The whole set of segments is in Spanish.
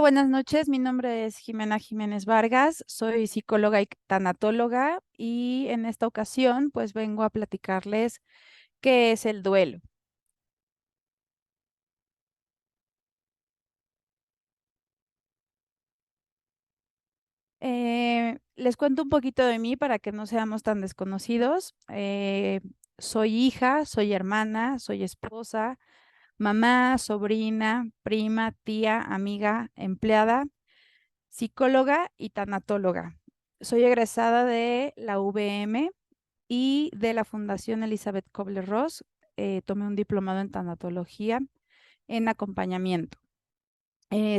Hola, buenas noches. Mi nombre es Jimena Jiménez Vargas. Soy psicóloga y tanatóloga y en esta ocasión pues vengo a platicarles qué es el duelo. Les cuento un poquito de mí para que no seamos tan desconocidos. Soy hija, soy hermana, soy esposa, mamá, sobrina, prima, tía, amiga, empleada, psicóloga y tanatóloga. Soy egresada de la UVM y de la Fundación Elizabeth Kubler-Ross. Tomé un diplomado en tanatología en acompañamiento.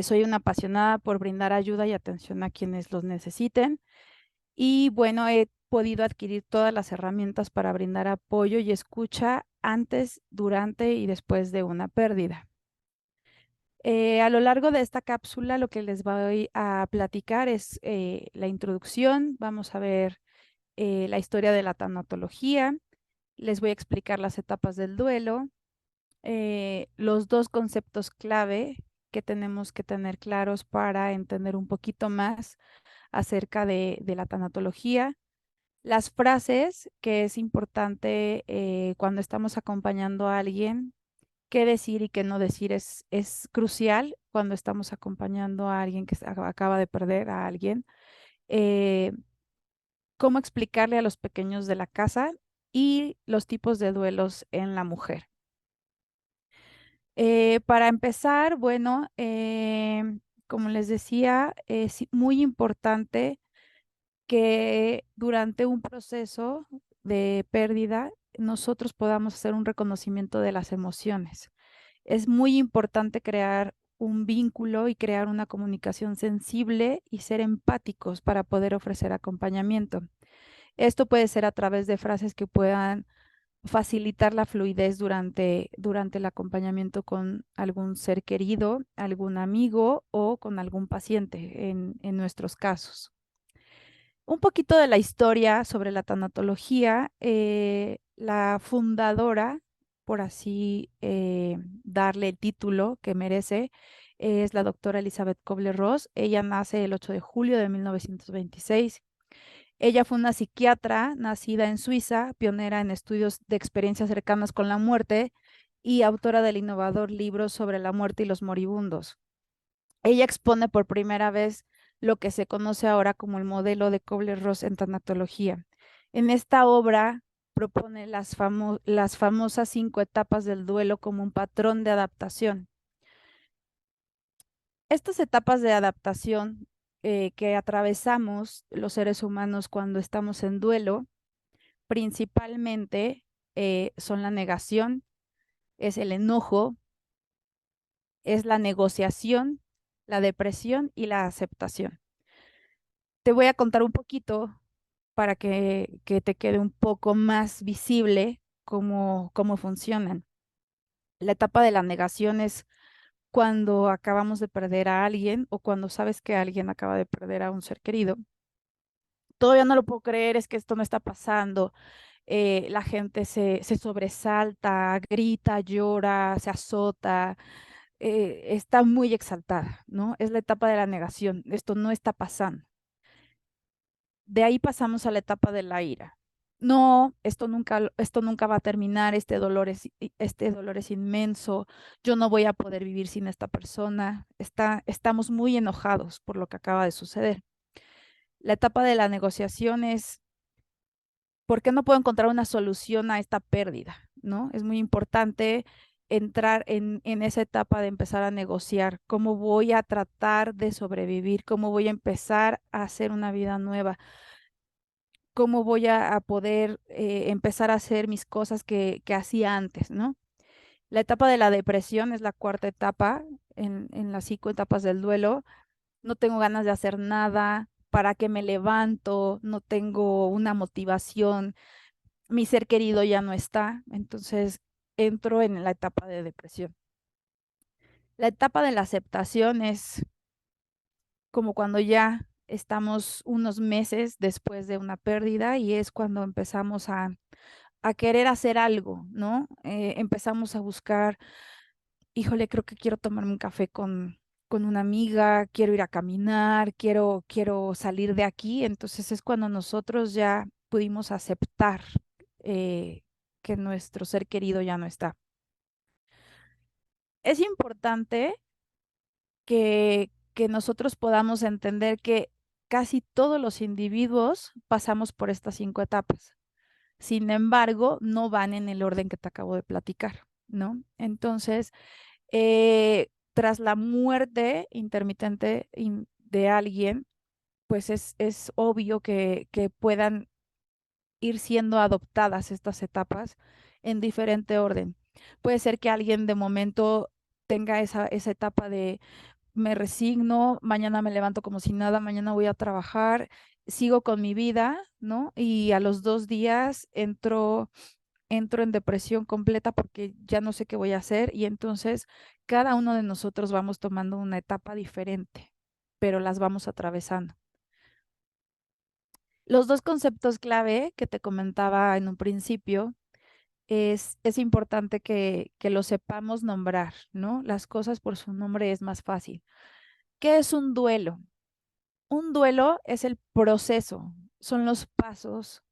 Soy una apasionada por brindar ayuda y atención a quienes los necesiten y bueno, he podido adquirir todas las herramientas para brindar apoyo y escucha antes, durante y después de una pérdida. A lo largo de esta cápsula, lo que les voy a platicar es la introducción. Vamos a ver la historia de la tanatología. Les voy a explicar las etapas del duelo, los dos conceptos clave que tenemos que tener claros para entender un poquito más acerca de la tanatología, las frases que es importante cuando estamos acompañando a alguien, qué decir y qué no decir es crucial cuando estamos acompañando a alguien que acaba de perder a alguien. eh, Cómo explicarle a los pequeños de la casa y los tipos de duelos en la mujer. Para empezar, bueno, como les decía, es muy importante que durante un proceso de pérdida nosotros podamos hacer un reconocimiento de las emociones. Es muy importante crear un vínculo y crear una comunicación sensible y ser empáticos para poder ofrecer acompañamiento. Esto puede ser a través de frases que puedan facilitar la fluidez durante el acompañamiento con algún ser querido, algún amigo o con algún paciente en nuestros casos. Un poquito de la historia sobre la tanatología. La fundadora, por así darle el título que merece, es la doctora Elizabeth Kubler-Ross. Ella nace el 8 de julio de 1926. Ella fue una psiquiatra nacida en Suiza, pionera en estudios de experiencias cercanas con la muerte y autora del innovador libro sobre la muerte y los moribundos. Ella expone por primera vez lo que se conoce ahora como el modelo de Kubler-Ross en tanatología. En esta obra propone las famosas 5 etapas del duelo como un patrón de adaptación. Estas etapas de adaptación que atravesamos los seres humanos cuando estamos en duelo principalmente son la negación, es el enojo, es la negociación, la depresión y la aceptación. Te voy a contar un poquito para que te quede un poco más visible cómo funcionan. La etapa de la negación es cuando acabamos de perder a alguien o cuando sabes que alguien acaba de perder a un ser querido. Todavía no lo puedo creer, es que esto no está pasando. La gente se sobresalta, grita, llora, se azota, está muy exaltada, ¿no? Es la etapa de la negación, esto no está pasando. De ahí pasamos a la etapa de la ira. No, esto nunca va a terminar, este dolor es inmenso, yo no voy a poder vivir sin esta persona. Estamos muy enojados por lo que acaba de suceder. La etapa de la negociación es ¿por qué no puedo encontrar una solución a esta pérdida? ¿No? Es muy importante entrar en esa etapa de empezar a negociar cómo voy a tratar de sobrevivir, cómo voy a empezar a hacer una vida nueva, cómo voy a poder empezar a hacer mis cosas que hacía antes, ¿no? La etapa de la depresión es la cuarta etapa en las 5 etapas del duelo. No tengo ganas de hacer nada, ¿para qué me levanto? No tengo una motivación, mi ser querido ya no está, entonces entro en la etapa de depresión. La etapa de la aceptación es como cuando ya estamos unos meses después de una pérdida y es cuando empezamos a querer hacer algo, ¿no? Empezamos a buscar, híjole, creo que quiero tomarme un café con una amiga, quiero ir a caminar, quiero salir de aquí. Entonces es cuando nosotros ya pudimos aceptar eh, que nuestro ser querido ya no está. Es importante que nosotros podamos entender que casi todos los individuos pasamos por estas 5 etapas. Sin embargo, no van en el orden que te acabo de platicar, ¿no? Entonces, tras la muerte intermitente de alguien, pues es obvio que puedan ir siendo adoptadas estas etapas en diferente orden. Puede ser que alguien de momento tenga esa etapa de me resigno, mañana me levanto como si nada, mañana voy a trabajar, sigo con mi vida, ¿no? Y a los 2 días entro en depresión completa porque ya no sé qué voy a hacer y entonces cada uno de nosotros vamos tomando una etapa diferente, pero las vamos atravesando. Los dos conceptos clave que te comentaba en un principio es importante que lo sepamos nombrar, ¿no? Las cosas por su nombre es más fácil. ¿Qué es un duelo? Un duelo es el proceso, son los pasos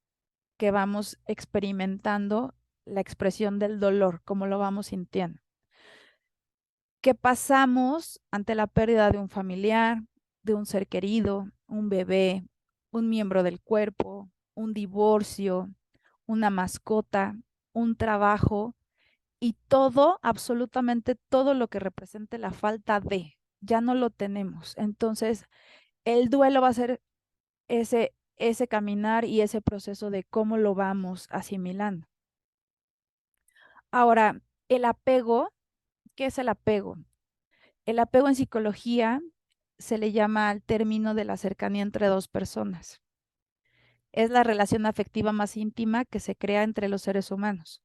que vamos experimentando la expresión del dolor, como lo vamos sintiendo. Que pasamos ante la pérdida de un familiar, de un ser querido, un bebé, un miembro del cuerpo, un divorcio, una mascota, un trabajo y todo, absolutamente todo lo que represente la falta de, ya no lo tenemos. Entonces, el duelo va a ser ese caminar y ese proceso de cómo lo vamos asimilando. Ahora, el apego, ¿qué es el apego? El apego en psicología se le llama al término de la cercanía entre dos personas. Es la relación afectiva más íntima que se crea entre los seres humanos.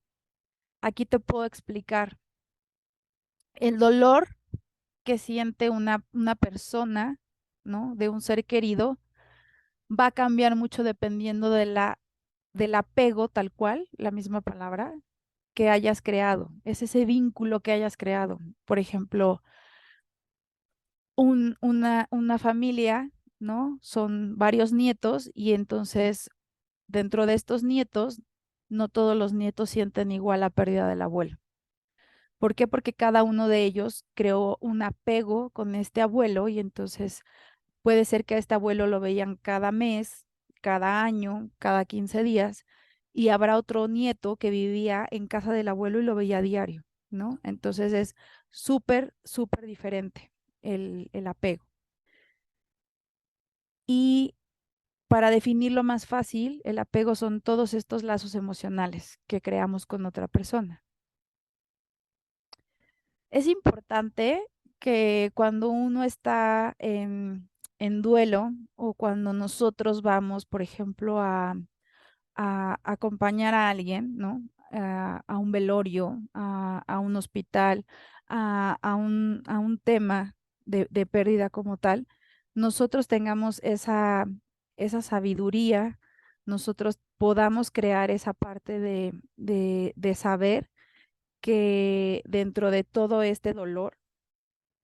Aquí te puedo explicar el dolor que siente una persona, ¿no? De un ser querido, va a cambiar mucho dependiendo del apego, tal cual, la misma palabra, que hayas creado. Es ese vínculo que hayas creado. Por ejemplo, una familia, ¿no? Son varios nietos y entonces dentro de estos nietos, no todos los nietos sienten igual la pérdida del abuelo. ¿Por qué? Porque cada uno de ellos creó un apego con este abuelo y entonces puede ser que a este abuelo lo veían cada mes, cada año, cada 15 días y habrá otro nieto que vivía en casa del abuelo y lo veía a diario, ¿no? Entonces es súper, súper diferente el apego. Y para definirlo más fácil, el apego son todos estos lazos emocionales que creamos con otra persona. Es importante que cuando uno está en duelo o cuando nosotros vamos, por ejemplo, a acompañar a alguien, ¿no? A un velorio, a un hospital, a un tema de pérdida como tal, nosotros tengamos esa sabiduría, nosotros podamos crear esa parte de saber que dentro de todo este dolor,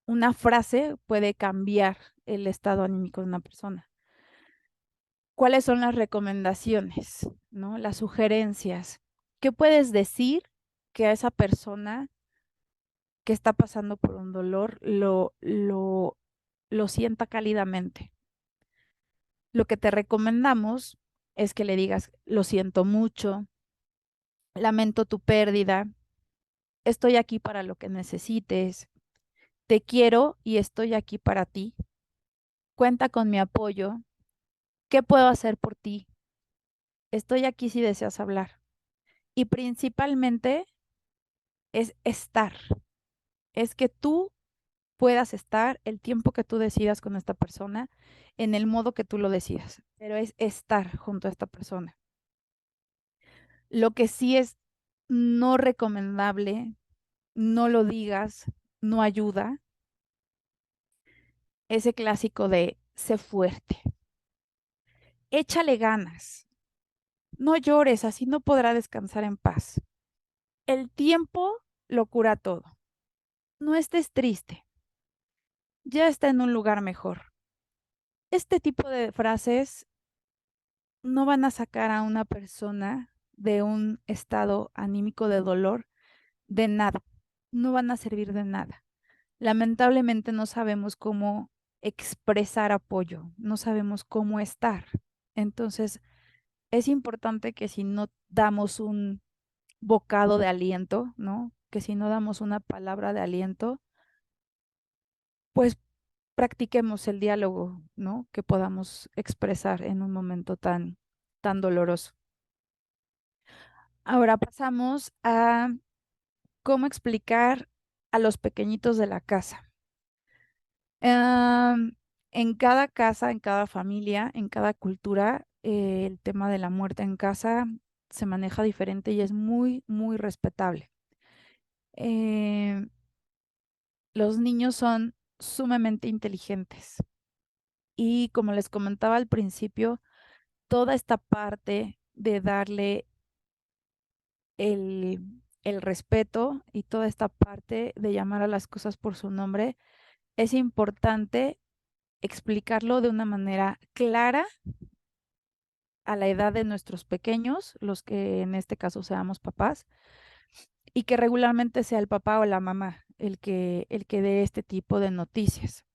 una frase puede cambiar el estado anímico de una persona. ¿Cuáles son las recomendaciones, ¿no? Las sugerencias? ¿Qué puedes decir que a esa persona que está pasando por un dolor lo sienta cálidamente? Lo que te recomendamos es que le digas, lo siento mucho, lamento tu pérdida, estoy aquí para lo que necesites, te quiero y estoy aquí para ti, cuenta con mi apoyo, ¿qué puedo hacer por ti? Estoy aquí si deseas hablar. Y principalmente es estar, es que tú puedas estar el tiempo que tú decidas con esta persona, en el modo que tú lo decidas, pero es estar junto a esta persona. Lo que sí es no recomendable, no lo digas, no ayuda, ese clásico de sé fuerte, échale ganas, no llores, así no podrá descansar en paz. El tiempo lo cura todo. No estés triste. ya está en un lugar mejor. Este tipo de frases no van a sacar a una persona de un estado anímico de dolor de nada, no van a servir de nada. Lamentablemente no sabemos cómo expresar apoyo, no sabemos cómo estar. Entonces, es importante que si no damos un bocado de aliento, ¿no? Que si no damos una palabra de aliento, pues practiquemos el diálogo, ¿no? Que podamos expresar en un momento tan doloroso. Ahora pasamos a cómo explicar a los pequeñitos de la casa. En cada casa, en cada familia, en cada cultura, el tema de la muerte en casa se maneja diferente y es muy, muy respetable. Eh, los niños son sumamente inteligentes y como les comentaba al principio, toda esta parte de darle el, el respeto y toda esta parte de llamar a las cosas por su nombre, es importante explicarlo de una manera clara a la edad de nuestros pequeños, los que en este caso seamos papás, y que regularmente sea el papá o la mamá el que dé este tipo de noticias.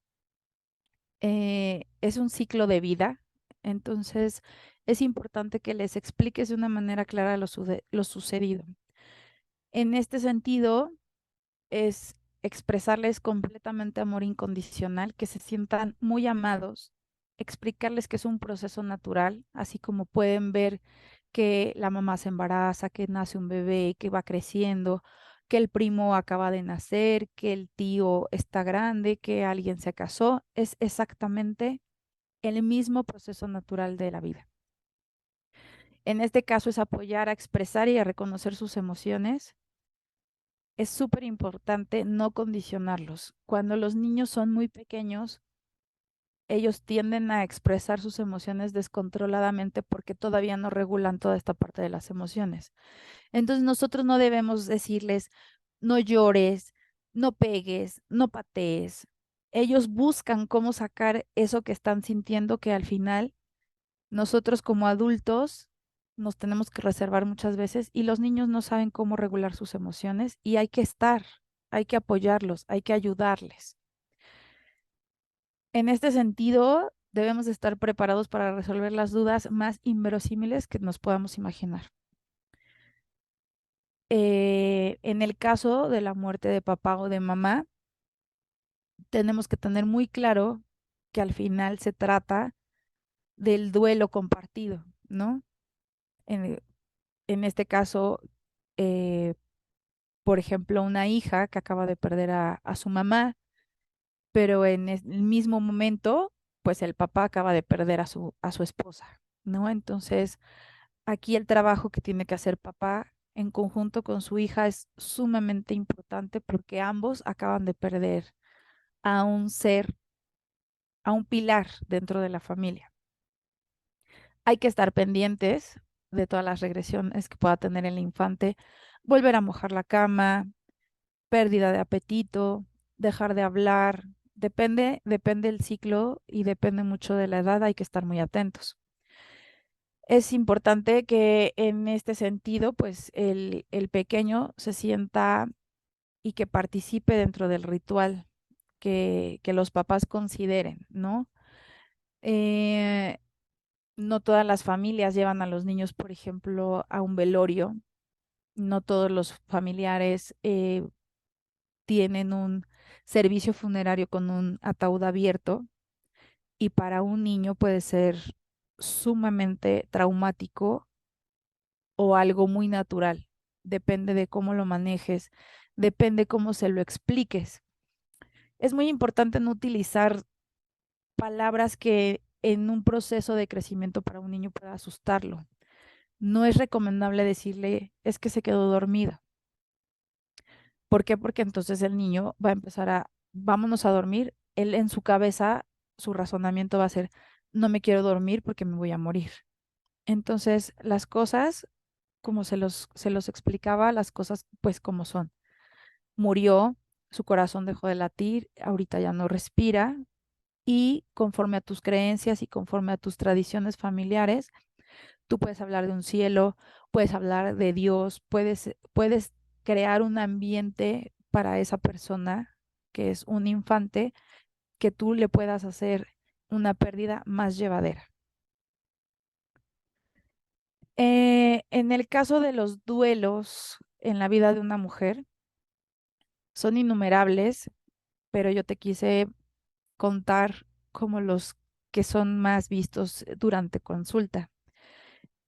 Es un ciclo de vida, entonces es importante que les expliques de una manera clara lo sucedido. En este sentido, es expresarles completamente amor incondicional, que se sientan muy amados, explicarles que es un proceso natural, así como pueden ver que la mamá se embaraza, que nace un bebé, que va creciendo, que el primo acaba de nacer, que el tío está grande, que alguien se casó, es exactamente el mismo proceso natural de la vida. En este caso es apoyar a expresar y a reconocer sus emociones. Es súper importante no condicionarlos. Cuando los niños son muy pequeños, ellos tienden a expresar sus emociones descontroladamente porque todavía no regulan toda esta parte de las emociones. Entonces nosotros no debemos decirles, no llores, no pegues, no patees. Ellos buscan cómo sacar eso que están sintiendo, que al final nosotros como adultos nos tenemos que reservar muchas veces y los niños no saben cómo regular sus emociones y hay que estar, hay que apoyarlos, hay que ayudarles. En este sentido, debemos estar preparados para resolver las dudas más inverosímiles que nos podamos imaginar. En el caso de la muerte de papá o de mamá, tenemos que tener muy claro que al final se trata del duelo compartido, ¿no? En, en este caso, eh, por ejemplo, una hija que acaba de perder a su mamá, pero en el mismo momento, pues el papá acaba de perder a su esposa, ¿no? Entonces, aquí el trabajo que tiene que hacer papá en conjunto con su hija es sumamente importante porque ambos acaban de perder a un ser, a un pilar dentro de la familia. Hay que estar pendientes de todas las regresiones que pueda tener el infante, volver a mojar la cama, pérdida de apetito, dejar de hablar, depende el ciclo y depende mucho de la edad, hay que estar muy atentos. Es importante que en este sentido, pues el pequeño se sienta y que participe dentro del ritual que los papás consideren, ¿no? Eh, no todas las familias llevan a los niños, por ejemplo, a un velorio, no todos los familiares tienen un servicio funerario con un ataúd abierto y para un niño puede ser sumamente traumático o algo muy natural. Depende de cómo lo manejes, depende cómo se lo expliques. Es muy importante no utilizar palabras que en un proceso de crecimiento para un niño pueda asustarlo. No es recomendable decirle, es que se quedó dormido. ¿Por qué? Porque entonces el niño va a empezar vámonos a dormir. Él en su cabeza, su razonamiento va a ser, no me quiero dormir porque me voy a morir. Entonces, las cosas, como se los explicaba, las cosas pues como son. Murió, su corazón dejó de latir, ahorita ya no respira, y conforme a tus creencias y conforme a tus tradiciones familiares, tú puedes hablar de un cielo, puedes hablar de Dios, puedes crear un ambiente para esa persona que es un infante, que tú le puedas hacer una pérdida más llevadera. En el caso de los duelos en la vida de una mujer, son innumerables, pero yo te quise contar como los que son más vistos durante consulta.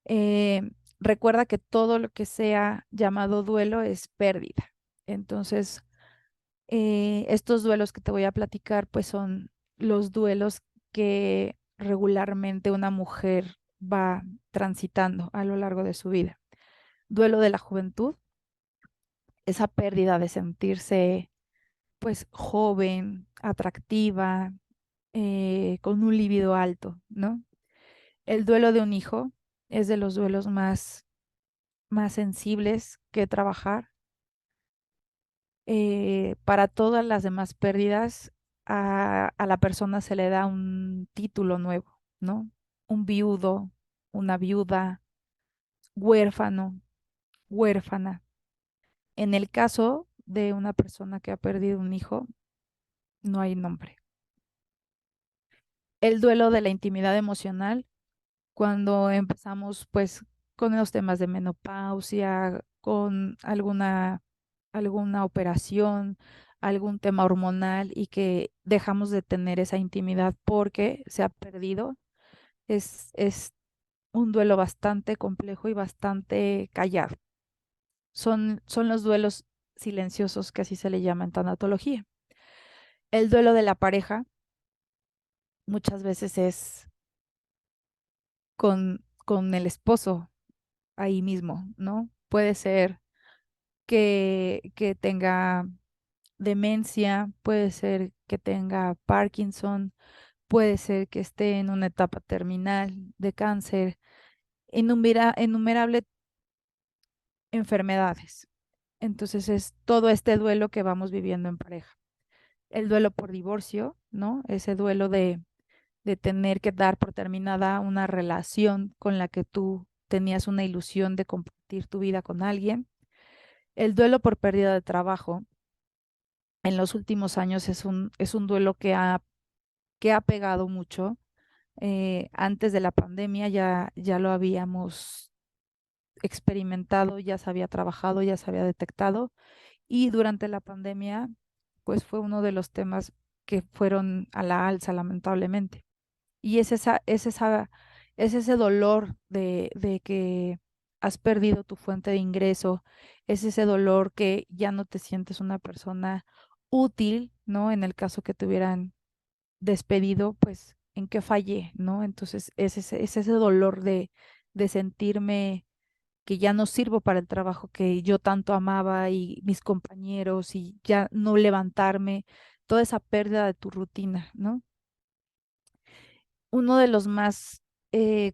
Eh, Recuerda que todo lo que sea llamado duelo es pérdida. Entonces, estos duelos que te voy a platicar, pues son los duelos que regularmente una mujer va transitando a lo largo de su vida. Duelo de la juventud, esa pérdida de sentirse pues joven, atractiva, con un libido alto, ¿no? El duelo de un hijo es de los duelos más sensibles que trabajar. Para todas las demás pérdidas, a la persona se le da un título nuevo, ¿no? Un viudo, una viuda, huérfano, huérfana. En el caso de una persona que ha perdido un hijo, no hay nombre. El duelo de la intimidad emocional, cuando empezamos pues con los temas de menopausia, con alguna operación, algún tema hormonal y que dejamos de tener esa intimidad porque se ha perdido, es un duelo bastante complejo y bastante callado. Son los duelos silenciosos, que así se le llama en tanatología. El duelo de la pareja muchas veces es con el esposo ahí mismo, ¿no? Puede ser que tenga demencia, puede ser que tenga Parkinson, puede ser que esté en una etapa terminal de cáncer, innumerables enfermedades. Entonces es todo este duelo que vamos viviendo en pareja. El duelo por divorcio, ¿no? Ese duelo de tener que dar por terminada una relación con la que tú tenías una ilusión de compartir tu vida con alguien. El duelo por pérdida de trabajo en los últimos años es un duelo que ha pegado mucho. Antes de la pandemia ya lo habíamos experimentado, ya se había trabajado, ya se había detectado, y durante la pandemia pues fue uno de los temas que fueron a la alza, lamentablemente. Y es ese dolor de que has perdido tu fuente de ingreso, es ese dolor que ya no te sientes una persona útil, ¿no? En el caso que te hubieran despedido, pues, ¿en qué fallé, no? Entonces, es ese dolor de sentirme que ya no sirvo para el trabajo que yo tanto amaba y mis compañeros y ya no levantarme, toda esa pérdida de tu rutina, ¿no? Uno de los más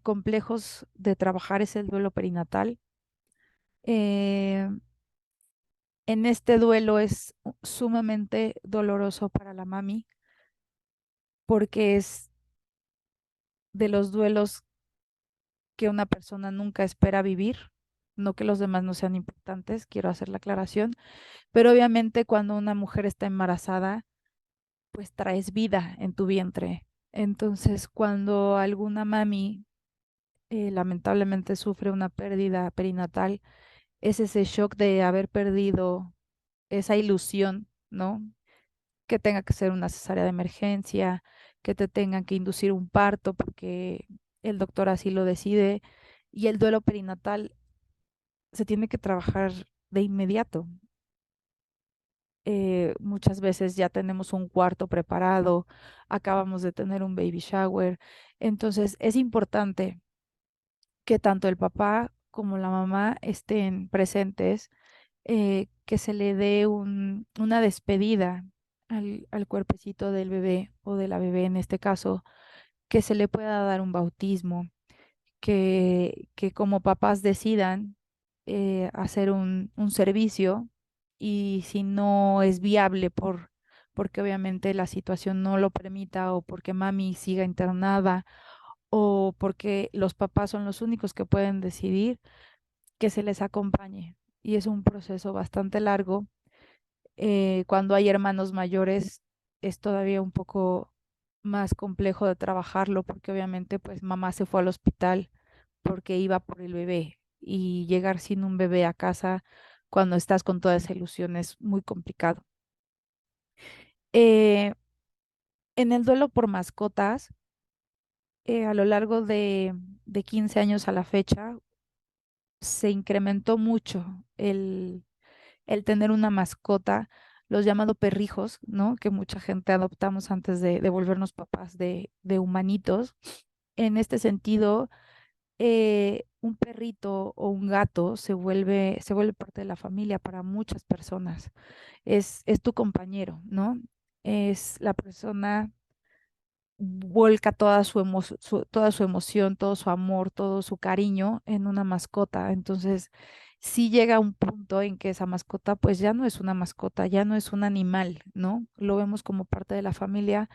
complejos de trabajar es el duelo perinatal. Eh, en este duelo es sumamente doloroso para la mami porque es de los duelos que una persona nunca espera vivir. No que los demás no sean importantes, quiero hacer la aclaración, pero obviamente cuando una mujer está embarazada, pues traes vida en tu vientre. Entonces, cuando alguna mami lamentablemente sufre una pérdida perinatal, es ese shock de haber perdido esa ilusión, ¿no? Que tenga que ser una cesárea de emergencia, que te tengan que inducir un parto porque el doctor así lo decide. Y el duelo perinatal se tiene que trabajar de inmediato. Muchas veces ya tenemos un cuarto preparado, acabamos de tener un baby shower. Entonces es importante que tanto el papá como la mamá estén presentes, que se le dé una despedida al cuerpecito del bebé o de la bebé en este caso, que se le pueda dar un bautismo, que como papás decidan hacer un servicio y si no es viable porque obviamente la situación no lo permita o porque mami siga internada o porque los papás son los únicos que pueden decidir, que se les acompañe. Y es un proceso bastante largo. Cuando hay hermanos mayores es todavía un poco más complejo de trabajarlo porque obviamente pues mamá se fue al hospital porque iba por el bebé y llegar sin un bebé a casa cuando estás con toda esa ilusión es muy complicado. Eh, en el duelo por mascotas, a lo largo de 15 años a la fecha, se incrementó mucho el tener una mascota, los llamados perrijos, ¿no? Que mucha gente adoptamos antes de volvernos papás de humanitos. En este sentido, un perrito o un gato se vuelve parte de la familia para muchas personas. Es tu compañero, ¿no? Es la persona vuelca toda su emoción, todo su amor, todo su cariño en una mascota. Entonces, sí llega un punto en que esa mascota pues ya no es una mascota, ya no es un animal, ¿no? Lo vemos como parte de la familia,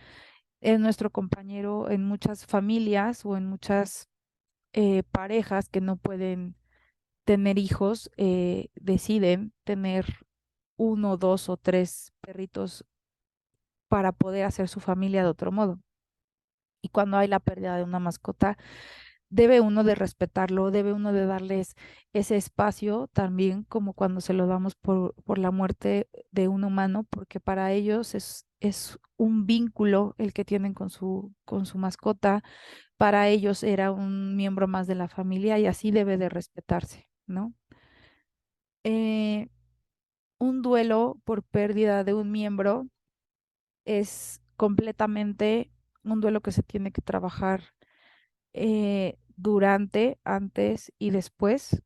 es nuestro compañero en muchas familias o en muchas parejas que no pueden tener hijos, deciden tener uno, dos o tres perritos para poder hacer su familia de otro modo. Y cuando hay la pérdida de una mascota, debe uno de respetarlo, debe uno de darles ese espacio también como cuando se lo damos por la muerte de un humano, porque para ellos es un vínculo el que tienen con su mascota, para ellos era un miembro más de la familia y así debe de respetarse, ¿no? Eh, un duelo por pérdida de un miembro es completamente un duelo que se tiene que trabajar durante, antes y después.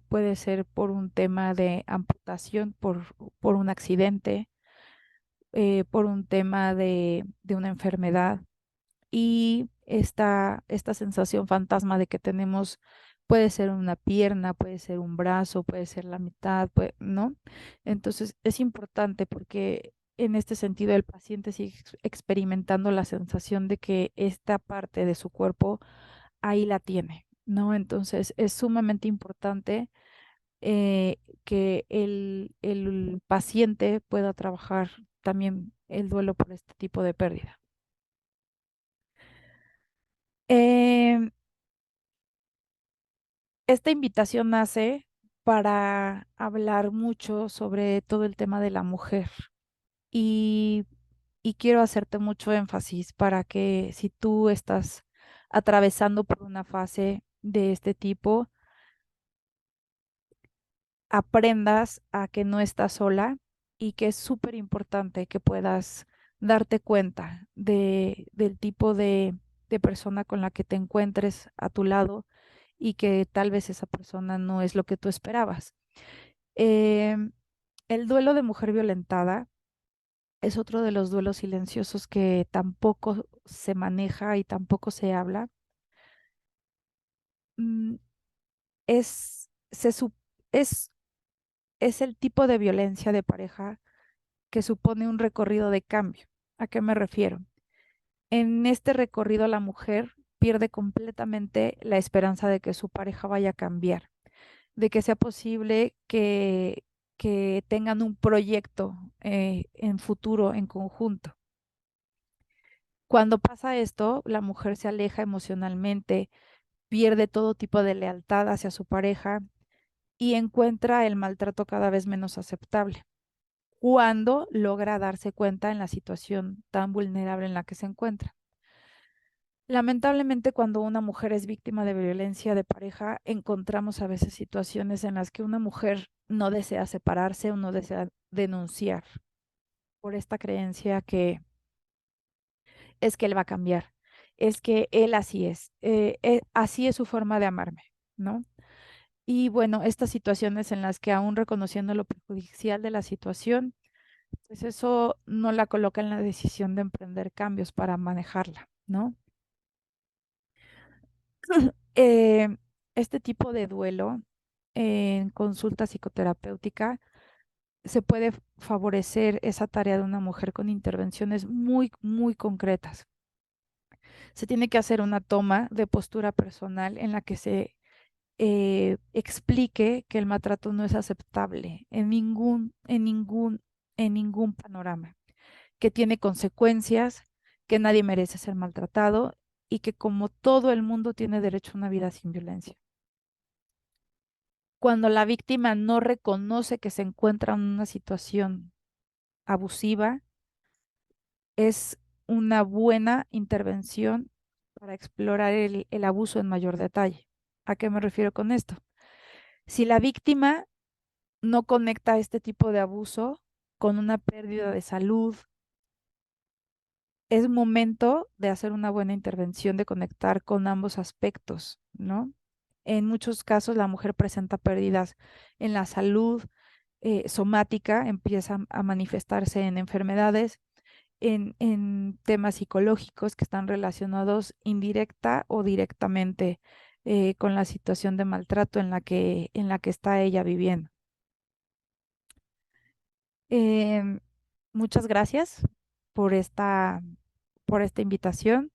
Puede ser por un tema de amputación, por un accidente, por un tema de una enfermedad. Y esta sensación fantasma de que tenemos, puede ser una pierna, puede ser un brazo, puede ser la mitad, ¿no? Entonces es importante porque en este sentido el paciente sigue experimentando la sensación de que esta parte de su cuerpo ahí la tiene, ¿no? Entonces es sumamente importante que el paciente pueda trabajar también el duelo por este tipo de pérdida. Em, Esta invitación nace para hablar mucho sobre todo el tema de la mujer y, y quiero hacerte mucho énfasis para que si tú estás atravesando por una fase de este tipo, aprendas a que no estás sola y que es súper importante que puedas darte cuenta del tipo de persona con la que te encuentres a tu lado y que tal vez esa persona no es lo que tú esperabas. Em, el duelo de mujer violentada es otro de los duelos silenciosos que tampoco se maneja y tampoco se habla. Mm, es, se, sup- es, es el tipo de violencia de pareja que supone un recorrido de cambio. ¿A qué me refiero? En este recorrido la mujer pierde completamente la esperanza de que su pareja vaya a cambiar, de que sea posible que tengan un proyecto en futuro en conjunto. Cuando pasa esto, la mujer se aleja emocionalmente, pierde todo tipo de lealtad hacia su pareja y encuentra el maltrato cada vez menos aceptable cuando logra darse cuenta en la situación tan vulnerable en la que se encuentra. Lamentablemente, cuando una mujer es víctima de violencia de pareja, encontramos a veces situaciones en las que una mujer no desea separarse o no desea denunciar por esta creencia que es que él va a cambiar, es que él así es, así es su forma de amarme, ¿no? Y bueno, estas situaciones en las que aún reconociendo lo perjudicial de la situación, pues eso no la coloca en la decisión de emprender cambios para manejarla, ¿no? Eh, este tipo de duelo en consulta psicoterapéutica se puede favorecer esa tarea de una mujer con intervenciones muy, muy concretas. Se tiene que hacer una toma de postura personal en la que se explique que el maltrato no es aceptable en ningún panorama, que tiene consecuencias, que nadie merece ser maltratado y que como todo el mundo tiene derecho a una vida sin violencia. Cuando la víctima no reconoce que se encuentra en una situación abusiva, es una buena intervención para explorar el abuso en mayor detalle. ¿A qué me refiero con esto? Si la víctima no conecta este tipo de abuso con una pérdida de salud, es momento de hacer una buena intervención, de conectar con ambos aspectos, ¿no? En muchos casos la mujer presenta pérdidas en la salud somática, empieza a manifestarse en enfermedades, en temas psicológicos que están relacionados indirecta o directamente con la situación de maltrato en la que está ella viviendo. Em, Muchas gracias por por esta invitación.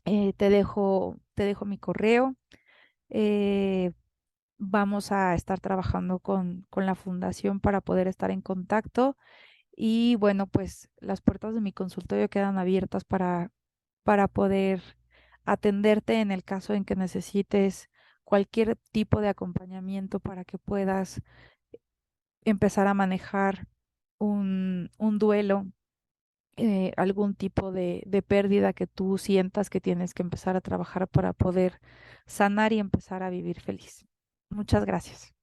Te dejo mi correo. Eh, Vamos a estar trabajando con la fundación para poder estar en contacto. Y bueno, pues las puertas de mi consultorio quedan abiertas para poder atenderte en el caso en que necesites cualquier tipo de acompañamiento para que puedas empezar a manejar un duelo, algún tipo de pérdida que tú sientas que tienes que empezar a trabajar para poder sanar y empezar a vivir feliz. Muchas gracias.